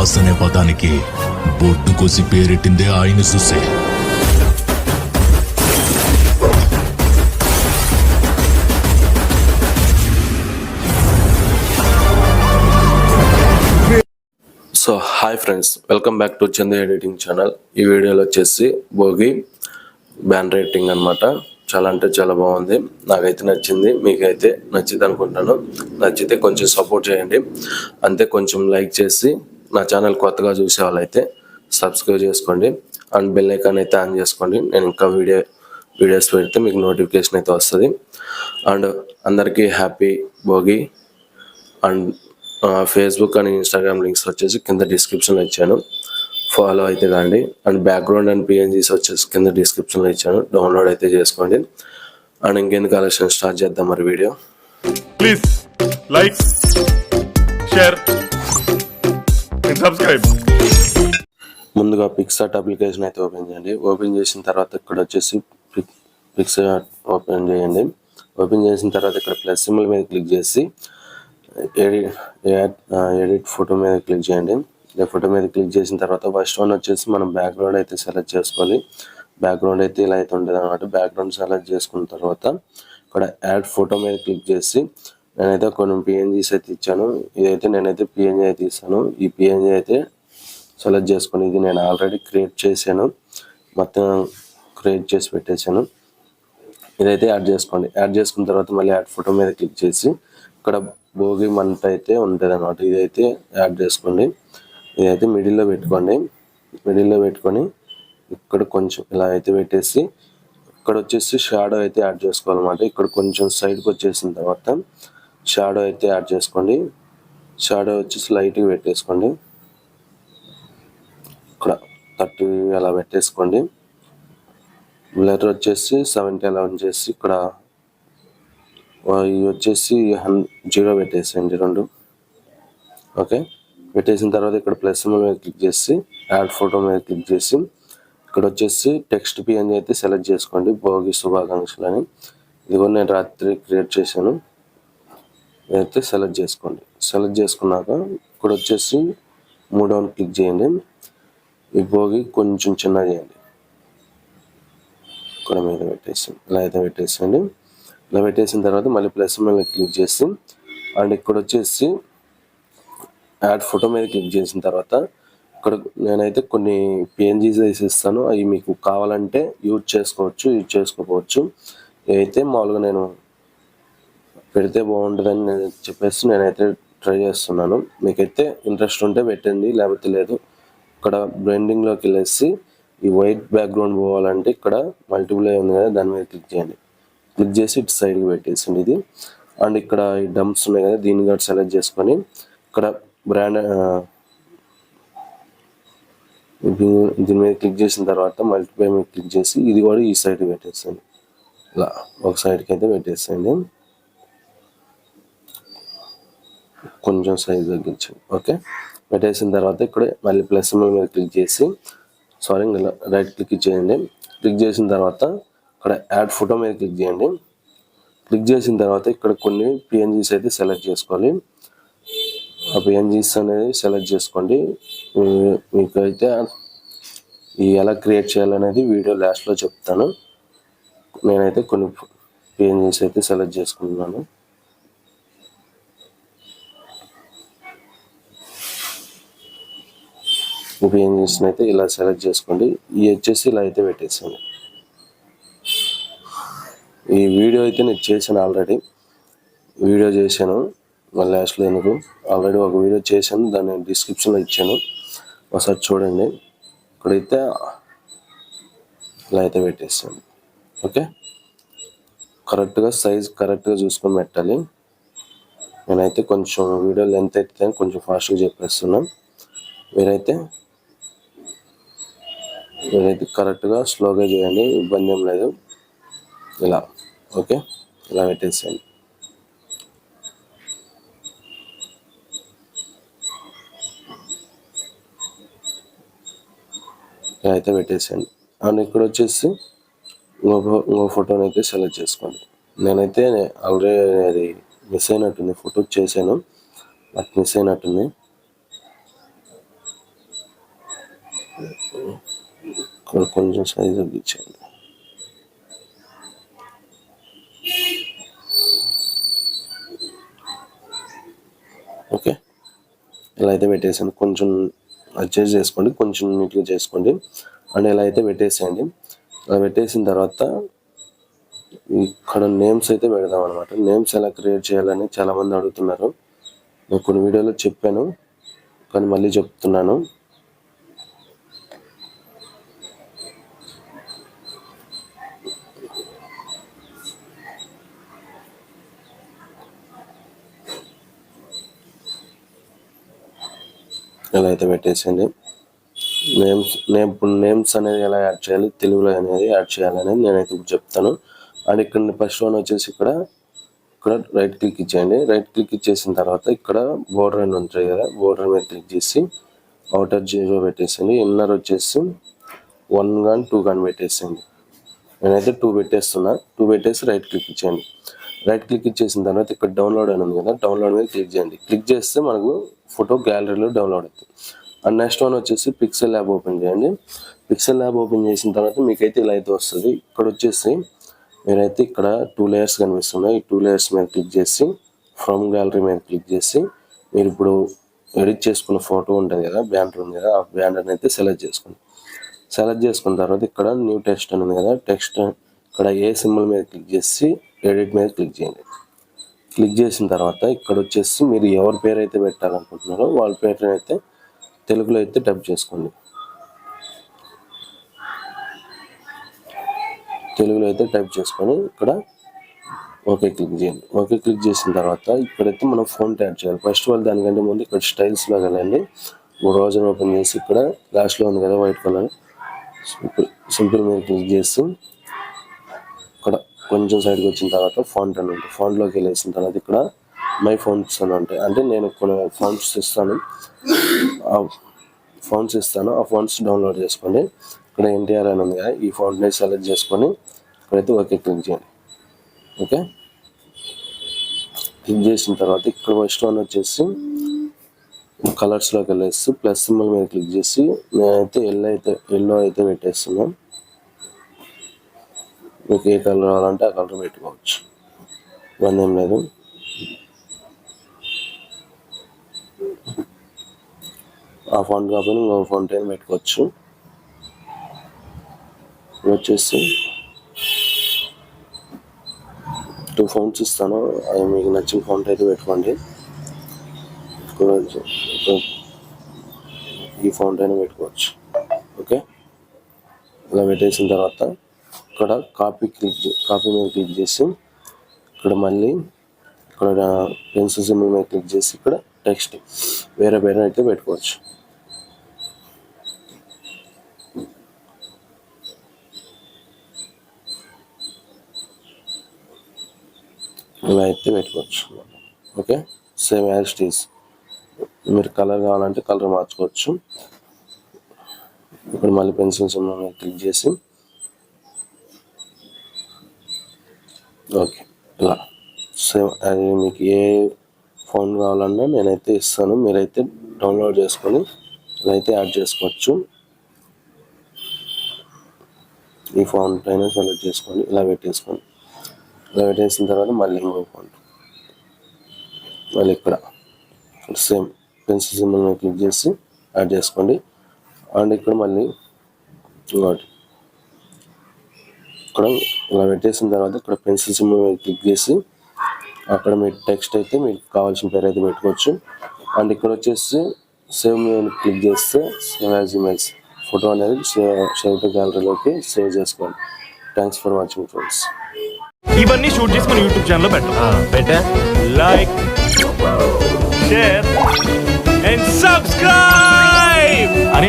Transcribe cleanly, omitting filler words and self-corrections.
Boss అనే పదానికి బొట్టు కోసి పేరెట్టిందే ఆయన చూసే. So hi friends, welcome back to Chandu editing channel. ఈ వీడియోలో వచ్చేసి భోగి బ్యాన్ రైటింగ్ అనమాట. చాలా అంటే చాలా బాగుంది, నాకైతే నచ్చింది, మీకైతే నచ్చింది అనుకుంటాను. నచ్చితే కొంచెం సపోర్ట్ చేయండి, అంతే. కొంచెం లైక్ చేసి నా ఛానల్ కొత్తగా చూసే వాళ్ళైతే సబ్స్క్రైబ్ చేసుకోండి అండ్ బెల్ ఐకాన్ అయితే ఆన్ చేసుకోండి. నేను ఇంకా వీడియోస్ పెడితే మీకు నోటిఫికేషన్ అయితే వస్తుంది. అండ్ అందరికీ happy Bhogi. And Facebook and Instagram links వచ్చేసి కింద డిస్క్రిప్షన్లో ఇచ్చాను, ఫాలో అయితే కాండి. అండ్ బ్యాక్గ్రౌండ్ అండ్ పిఎన్జీస్ వచ్చేసి కింద డిస్క్రిప్షన్లో ఇచ్చాను, డౌన్లోడ్ అయితే చేసుకోండి. అండ్ ఇంకెందుకు కలెక్షన్ స్టార్ట్ చేద్దాం మరి video. Please like, share and subscribe. ముందుగా పిక్సార్ట్ అప్లికేషన్ అయితే ఓపెన్ చేయండి. ఓపెన్ చేసిన తర్వాత ఇక్కడ వచ్చేసి పిక్సార్ట్ ఓపెన్ చేయండి. ఓపెన్ చేసిన తర్వాత ఇక్కడ ప్లస్ సింబల్ మీద క్లిక్ చేసి ఎడిట్ ఫోటో మీద క్లిక్ చేయండి. ఫోటో మీద క్లిక్ చేసిన తర్వాత ఫస్ట్ వన్ వచ్చేసి మనం బ్యాక్గ్రౌండ్ అయితే సెలెక్ట్ చేసుకోవాలి. బ్యాక్గ్రౌండ్ అయితే ఇలా అయితే ఉంటుంది అనమాట. బ్యాక్గ్రౌండ్ సెలెక్ట్ చేసుకున్న తర్వాత ఇక్కడ యాడ్ ఫోటో మీద క్లిక్ చేసి నేనైతే కొన్ని పిఎన్జీస్ అయితే ఇచ్చాను. ఇదైతే నేనైతే పిఎన్జీ అయితే ఇస్తాను. ఈ పిఎన్జీ అయితే సెలెక్ట్ చేసుకొని, ఇది నేను ఆల్రెడీ క్రియేట్ చేశాను, మొత్తం క్రియేట్ చేసి పెట్టేశాను. ఇదైతే యాడ్ చేసుకోండి. యాడ్ చేసుకున్న తర్వాత మళ్ళీ యాడ్ ఫోటో మీద క్లిక్ చేసి ఇక్కడ భోగి మంట అయితే ఉంటుంది అనమాట. ఇదైతే యాడ్ చేసుకోండి. ఇదైతే మిడిల్లో పెట్టుకోండి. మిడిల్లో పెట్టుకొని ఇక్కడ కొంచెం ఇలా అయితే పెట్టేసి ఇక్కడ వచ్చేసి షాడో అయితే యాడ్ చేసుకోవాలన్నమాట. ఇక్కడ కొంచెం సైడ్కి వచ్చేసిన తర్వాత షాడో అయితే యాడ్ చేసుకోండి. షాడో వచ్చేసి లైట్గా పెట్టేసుకోండి. ఇక్కడ 30 అలా పెట్టేసుకోండి. బ్లర్ వచ్చేసి 70 అలా ఉంచేసి ఇక్కడ ఇవి వచ్చేసి 0 పెట్టేసేయండి, 2. ఓకే, పెట్టేసిన తర్వాత ఇక్కడ ప్లస్ సింబల్ మీద క్లిక్ చేసి యాడ్ ఫోటో మీద క్లిక్ చేసి ఇక్కడ వచ్చేసి టెక్స్ట్ పిఎన్జీ అయితే సెలెక్ట్ చేసుకోండి, భోగి శుభాకాంక్షలు అని. ఇది కూడా నేను రాత్రి క్రియేట్ చేశాను. ఇదైతే సెలెక్ట్ చేసుకోండి. సెలెక్ట్ చేసుకున్నాక ఇక్కడ వచ్చేసి 3వ క్లిక్ చేయండి. ఈ భోగి కొంచెం చిన్న చేయండి. ఇక్కడ మీద పెట్టేసి ఇలా అయితే పెట్టేసేయండి. ఇలా పెట్టేసిన తర్వాత మళ్ళీ ప్లస్ మీద క్లిక్ చేసి అండ్ ఇక్కడ వచ్చేసి యాడ్ ఫోటో మీద క్లిక్ చేసిన తర్వాత ఇక్కడ నేనైతే కొన్ని పిఎన్జీస్ వేసి ఇస్తాను. అవి మీకు కావాలంటే యూజ్ చేసుకోవచ్చు, యూజ్ చేసుకోకపోవచ్చు. ఇదైతే మామూలుగా నేను పెడితే బాగుంటుందని చెప్పేసి నేనైతే ట్రై చేస్తున్నాను. మీకైతే ఇంట్రెస్ట్ ఉంటే పెట్టండి, లేకపోతే లేదు. ఇక్కడ బ్లెండింగ్లోకి వెళ్ళేసి ఈ వైట్ బ్యాక్గ్రౌండ్ పోవాలంటే ఇక్కడ మల్టిపుల్ ఉంది కదా, దాని మీద క్లిక్ చేయండి. క్లిక్ చేసి ఇటు సైడ్కి పెట్టేసింది ఇది. అండ్ ఇక్కడ ఈ డంప్స్ ఉన్నాయి కదా, దీన్ని కూడా సెలెక్ట్ చేసుకొని ఇక్కడ బ్రాండ్ దీని మీద క్లిక్ చేసిన తర్వాత మల్టిప్లై మీద క్లిక్ చేసి ఇది కూడా ఈ సైడ్కి పెట్టేసేయండి. ఇలా ఒక సైడ్కి అయితే పెట్టేసేయండి, కొంచెం సైజ్ తగ్గించండి. ఓకే, పెట్టేసిన తర్వాత ఇక్కడ మళ్ళీ ప్లస్ మీద క్లిక్ చేసి ఇలా రైట్ క్లిక్ చేయండి. క్లిక్ చేసిన తర్వాత ఇక్కడ యాడ్ ఫోటో మీద క్లిక్ చేయండి. క్లిక్ చేసిన తర్వాత ఇక్కడ కొన్ని పిఎన్జీస్ అయితే సెలెక్ట్ చేసుకోవాలి. ఆ పిఎన్జీస్ అనేది సెలెక్ట్ చేసుకోండి. మీకు అయితే ఎలా క్రియేట్ చేయాలనేది వీడియో లాస్ట్లో చెప్తాను. నేనైతే కొన్ని పిఎన్జీస్ అయితే సెలెక్ట్ చేసుకుంటున్నాను. ఈ పిఎన్జీస్ని అయితే ఇలా సెలెక్ట్ చేసుకోండి. ఇవి వచ్చేసి ఇలా అయితే పెట్టేసాను. ఈ వీడియో అయితే నేను చేశాను, ఆల్రెడీ వీడియో చేశాను. మళ్ళీ లాస్ట్లో ఎందుకు, ఆల్రెడీ ఒక వీడియో చేశాను, దాన్ని డిస్క్రిప్షన్లో ఇచ్చాను, ఒకసారి చూడండి. ఇక్కడైతే ఇలా అయితే పెట్టేసాను. ఓకే, కరెక్ట్గా సైజ్ కరెక్ట్గా చూసుకొని పెట్టాలి. నేనైతే కొంచెం వీడియో లెంత్ అయితే కొంచెం ఫాస్ట్గా చెప్పేస్తున్నాను. మీరైతే కరెక్ట్గా స్లోగా చేయండి, ఇబ్బంది ఏం లేదు. ఇలా ఓకే, ఇలా పెట్టేసేయండి. ఇలా అయితే పెట్టేసేయండి. అండ్ ఇక్కడ వచ్చేసి ఇంకో ఫోటోని అయితే సెలెక్ట్ చేసుకోండి. నేనైతే ఆల్రెడీ అది మిస్ అయినట్టుంది, ఫోటో చేశాను బట్ మిస్ అయినట్టుంది. ఇక్కడ కొంచెం సైజ్ తగ్గించండి. ఓకే, ఇలా అయితే పెట్టేసాను. కొంచెం అడ్జస్ట్ చేసుకోండి, కొంచెం నీట్గా చేసుకోండి. అండ్ ఇలా అయితే పెట్టేసేయండి. అలా పెట్టేసిన తర్వాత ఇక్కడ నేమ్స్ అయితే పెడదాం అనమాట. నేమ్స్ ఎలా క్రియేట్ చేయాలని చాలామంది అడుగుతున్నారు. నేను కొన్ని వీడియోలో చెప్పాను, కానీ మళ్ళీ చెప్తున్నాను. ఇలా అయితే పెట్టేసేయండి. నేమ్స్ అనేది ఎలా యాడ్ చేయాలి, తెలుగులో అనేది యాడ్ చేయాలనేది నేనైతే ఇప్పుడు చెప్తాను. అండ్ ఇక్కడ ఫస్ట్ వన్ వచ్చేసి ఇక్కడ రైట్ క్లిక్ ఇచ్చేయండి. రైట్ క్లిక్ ఇచ్చేసిన తర్వాత ఇక్కడ బోర్డర్ అని ఉంటుంది కదా, బోర్డర్ మీద క్లిక్ చేసి అవుటర్ 0 పెట్టేసేయండి. ఇన్నర్ వచ్చేసి 1 కానీ 2 కానీ పెట్టేసేయండి. నేనైతే 2 పెట్టేస్తున్నా. 2 పెట్టేసి రైట్ క్లిక్ ఇచ్చేయండి. రైట్ క్లిక్ ఇచ్చేసిన తర్వాత ఇక్కడ డౌన్లోడ్ అని ఉంది కదా, డౌన్లోడ్ మీద క్లిక్ చేయండి. క్లిక్ చేస్తే మనకు ఫోటో గ్యాలరీలో డౌన్లోడ్ అవుతుంది. అండ్ నెక్స్ట్ వన్ వచ్చేసి పిక్సెల్ ల్యాబ్ ఓపెన్ చేయండి. పిక్సెల్ ల్యాబ్ ఓపెన్ చేసిన తర్వాత మీకైతే ఇలా అయితే వస్తుంది. ఇక్కడ వచ్చేసి మీరైతే ఇక్కడ 2 లేయర్స్ కనిపిస్తున్నాయి. ఈ 2 లేయర్స్ మీద క్లిక్ చేసి ఫ్రమ్ గ్యాలరీ మీద క్లిక్ చేసి మీరు ఇప్పుడు ఎడిట్ చేసుకున్న ఫోటో ఉంటుంది కదా, బ్యానర్ ఉంది కదా, ఆ బ్యానర్ని అయితే సెలెక్ట్ చేసుకోండి. సెలెక్ట్ చేసుకున్న తర్వాత ఇక్కడ న్యూ టెక్స్ట్ అని ఉంది కదా, టెక్స్ట్ ఇక్కడ ఏ సింబల్ మీద క్లిక్ చేసి ఎడిట్ మీద క్లిక్ చేయండి. క్లిక్ చేసిన తర్వాత ఇక్కడ వచ్చేసి మీరు ఎవరి పేరు అయితే పెట్టాలనుకుంటున్నారో వాళ్ళ పేరుని అయితే తెలుగులో అయితే టైప్ చేసుకోండి. తెలుగులో అయితే టైప్ చేసుకొని ఇక్కడ ఓకే క్లిక్ చేయండి. ఓకే క్లిక్ చేసిన తర్వాత ఇక్కడైతే మనం ఫాంట్ యాడ్ చేయాలి. ఫస్ట్ వాళ్ళు దానికంటే ముందు ఇక్కడ స్టైల్స్లో వెళ్ళండి. బ్రౌజర్ ఓపెన్ చేసి ఇక్కడ లాస్ట్లో ఉంది కదా వైట్ కలర్, సింపుల్ మీద క్లిక్ చేసి ఇక్కడ కొంచెం సైడ్కి వచ్చిన తర్వాత ఫాంట్ అని ఉంటుంది. ఫాంట్లోకి వెళ్ళేసిన తర్వాత ఇక్కడ మై ఫాంట్స్ అని ఉంటాయి. అంటే నేను కొన్ని ఫాంట్స్ ఇస్తాను, ఆ ఫాంట్స్ డౌన్లోడ్ చేసుకోండి. ఇక్కడ ఎన్టీఆర్ అని ఉంది కదా, ఈ ఫాంట్ని సెలెక్ట్ చేసుకొని ఇక్కడైతే ఓకే క్లిక్ చేయండి. ఓకే క్లిక్ చేసిన తర్వాత ఇక్కడ ఫస్ట్ వన్ వచ్చేసి కలర్స్లోకి వెళ్ళేసి ప్లస్ సింబల్ మీద క్లిక్ చేసి నేనైతే ఎల్లో అయితే పెట్టేస్తున్నాను. మీకు ఏ కలర్ కావాలంటే ఆ కలర్ పెట్టుకోవచ్చు, ఇవన్నీ ఏం లేదు. ఆ ఫాంట్ కాకపోయినా ఇంకో ఫాంట్ అయినా పెట్టుకోవచ్చు. వచ్చేసి 2 ఫాంట్స్ ఇస్తాను, అవి మీకు నచ్చిన ఫాంట్ అయితే పెట్టుకోండి. ఈ ఫాంట్ అయినా పెట్టుకోవచ్చు. ఓకే, ఇలా పెట్టేసిన తర్వాత ఇక్కడ కాపీ మీద క్లిక్ చేసి ఇక్కడ మళ్ళీ ఇక్కడ పెన్సిల్ సింబల్ మీద క్లిక్ చేసి ఇక్కడ టెక్స్ట్ వేరే పేరు అయితే పెట్టుకోవచ్చు. ఇలా అయితే పెట్టుకోవచ్చు. Okay, same as it is. మీరు కలర్ కావాలంటే కలర్ మార్చుకోవచ్చు. ఇక్కడ మళ్ళీ పెన్సిల్ సింబల్ మీద క్లిక్ చేసి ఓకే, ఇలా సేమ్ అది మీకు ఏ ఫోన్ కావాలన్నా నేనైతే ఇస్తాను, మీరైతే డౌన్లోడ్ చేసుకొని ఇలా అయితే యాడ్ చేసుకోవచ్చు. ఈ ఫాంట్ అయినా సెలెక్ట్ చేసుకోండి, ఇలా పెట్టేసుకోండి. ఇలా పెట్టేసిన తర్వాత మళ్ళీ ఇంకో ఫాంట్, మళ్ళీ ఇక్కడ సేమ్ పెన్సిల్ సింబల్ మీద క్లిక్ చేసి యాడ్ చేసుకోండి. అండ్ ఇక్కడ మళ్ళీ ఇంకోటి ఇక్కడ ఇలా పెట్టేసిన తర్వాత ఇక్కడ పెన్సిల్ సింబల్ మీద క్లిక్ చేసి అక్కడ మీ టెక్స్ట్ అయితే మీకు కావాల్సిన పేరు అయితే పెట్టుకోవచ్చు. అండ్ ఇక్కడ వచ్చేసి సేవ్ మీద క్లిక్ చేస్తే సేవ్ యాజ్ ఇమేజ్ ఫోటో అనేది సేవ్ టు గ్యాలరీలోకి సేవ్ చేసుకోండి. Thanks for watching friends. ఇవన్నీ షూట్ చేసుకుని యూట్యూబ్ ఛానల్లో పెట్టా. Like, share and subscribe.